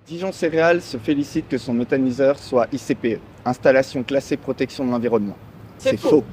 Dijon Céréales se félicite que son méthaniseur soit ICPE, installation classée protection de l'environnement. C'est faux.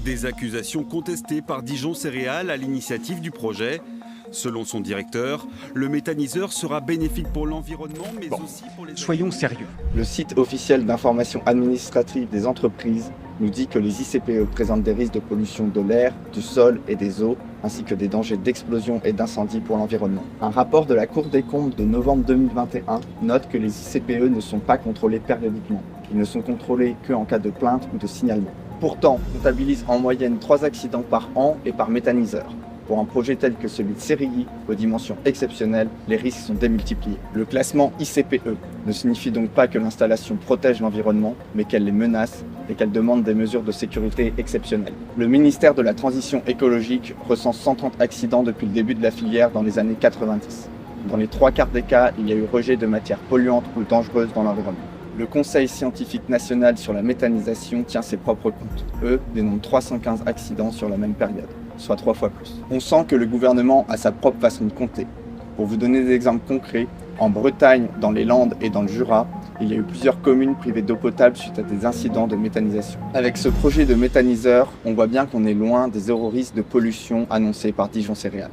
Des accusations contestées par Dijon Céréales à l'initiative du projet. Selon son directeur, le méthaniseur sera bénéfique pour l'environnement, mais aussi pour les... Soyons sérieux. Le site officiel d'information administrative des entreprises nous dit que les ICPE présentent des risques de pollution de l'air, du sol et des eaux, ainsi que des dangers d'explosion et d'incendie pour l'environnement. Un rapport de la Cour des comptes de novembre 2021 note que les ICPE ne sont pas contrôlés périodiquement. Ils ne sont contrôlés qu'en cas de plainte ou de signalement. Pourtant, on comptabilise en moyenne 3 accidents par an et par méthaniseur. Pour un projet tel que celui de Sérilly, aux dimensions exceptionnelles, les risques sont démultipliés. Le classement ICPE ne signifie donc pas que l'installation protège l'environnement, mais qu'elle les menace et qu'elle demande des mesures de sécurité exceptionnelles. Le ministère de la Transition écologique recense 130 accidents depuis le début de la filière dans les années 90. Dans les 3 quarts des cas, il y a eu rejet de matières polluantes ou dangereuses dans l'environnement. Le Conseil scientifique national sur la méthanisation tient ses propres comptes. Eux dénombrent 315 accidents sur la même période, soit 3 fois plus. On sent que le gouvernement a sa propre façon de compter. Pour vous donner des exemples concrets, en Bretagne, dans les Landes et dans le Jura, il y a eu plusieurs communes privées d'eau potable suite à des incidents de méthanisation. Avec ce projet de méthaniseur, on voit bien qu'on est loin des zéro risque de pollution annoncés par Dijon Céréales.